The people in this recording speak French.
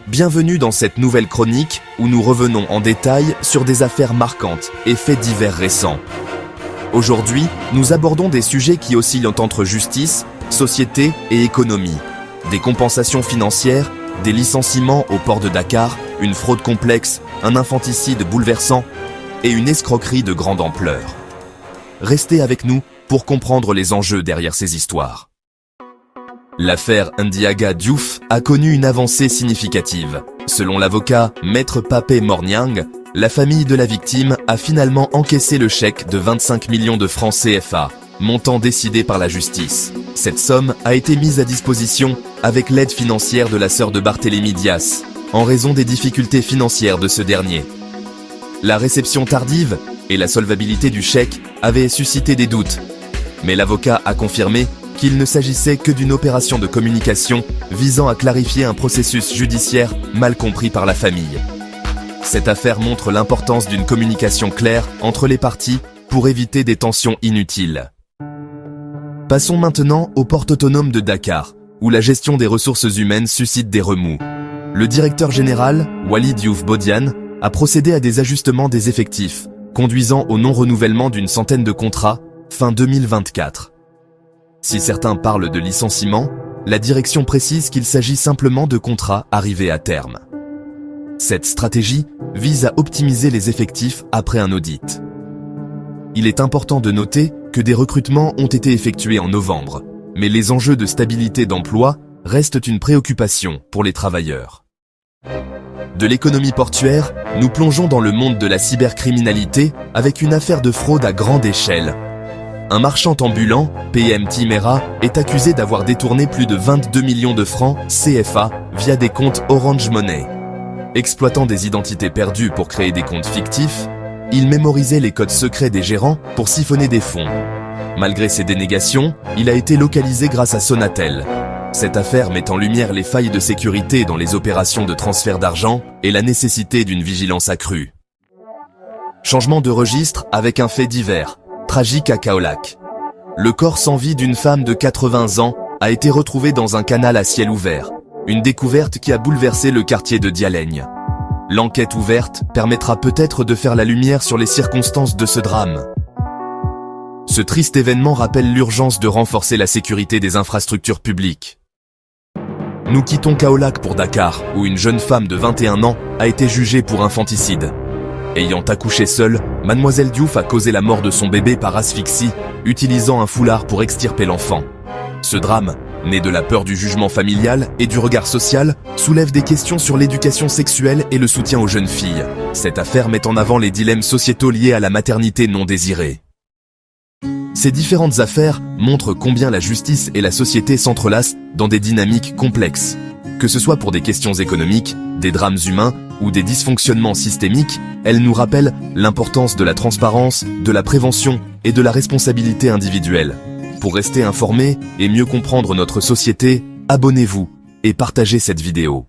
Bienvenue dans cette nouvelle chronique où nous revenons en détail sur des affaires marquantes et faits divers récents. Aujourd'hui, nous abordons des sujets qui oscillent entre justice, société et économie. Des compensations financières, des licenciements au port de Dakar, une fraude complexe, un infanticide bouleversant et une escroquerie de grande ampleur. Restez avec nous pour comprendre les enjeux derrière ces histoires. L'affaire Ndiaga Diouf a connu une avancée significative. Selon l'avocat Maître Papé Morniang, la famille de la victime a finalement encaissé le chèque de 25 millions de francs CFA, montant décidé par la justice. Cette somme a été mise à disposition avec l'aide financière de la sœur de Barthélémy Dias, en raison des difficultés financières de ce dernier. La réception tardive et la solvabilité du chèque avaient suscité des doutes, mais l'avocat a confirmé qu'il ne s'agissait que d'une opération de communication visant à clarifier un processus judiciaire mal compris par la famille. Cette affaire montre l'importance d'une communication claire entre les parties pour éviter des tensions inutiles. Passons maintenant au port autonome de Dakar, où la gestion des ressources humaines suscite des remous. Le directeur général, Walid Diouf Bodian, a procédé à des ajustements des effectifs, conduisant au non-renouvellement d'une centaine de contrats, fin 2024. Si certains parlent de licenciement, la direction précise qu'il s'agit simplement de contrats arrivés à terme. Cette stratégie vise à optimiser les effectifs après un audit. Il est important de noter que des recrutements ont été effectués en novembre, mais les enjeux de stabilité d'emploi restent une préoccupation pour les travailleurs. De l'économie portuaire, nous plongeons dans le monde de la cybercriminalité avec une affaire de fraude à grande échelle. Un marchand ambulant, PM Timera, est accusé d'avoir détourné plus de 22 millions de francs CFA via des comptes Orange Money. Exploitant des identités perdues pour créer des comptes fictifs, il mémorisait les codes secrets des gérants pour siphonner des fonds. Malgré ses dénégations, il a été localisé grâce à Sonatel. Cette affaire met en lumière les failles de sécurité dans les opérations de transfert d'argent et la nécessité d'une vigilance accrue. Changement de registre avec un fait divers. Tragique à Kaolack. Le corps sans vie d'une femme de 80 ans a été retrouvé dans un canal à ciel ouvert. Une découverte qui a bouleversé le quartier de Dialeigne. L'enquête ouverte permettra peut-être de faire la lumière sur les circonstances de ce drame. Ce triste événement rappelle l'urgence de renforcer la sécurité des infrastructures publiques. Nous quittons Kaolack pour Dakar, où une jeune femme de 21 ans a été jugée pour infanticide. Ayant accouché seule, Mademoiselle Diouf a causé la mort de son bébé par asphyxie, utilisant un foulard pour extirper l'enfant. Ce drame, né de la peur du jugement familial et du regard social, soulève des questions sur l'éducation sexuelle et le soutien aux jeunes filles. Cette affaire met en avant les dilemmes sociétaux liés à la maternité non désirée. Ces différentes affaires montrent combien la justice et la société s'entrelacent dans des dynamiques complexes. Que ce soit pour des questions économiques, des drames humains ou des dysfonctionnements systémiques, elles nous rappellent l'importance de la transparence, de la prévention et de la responsabilité individuelle. Pour rester informés et mieux comprendre notre société, abonnez-vous et partagez cette vidéo.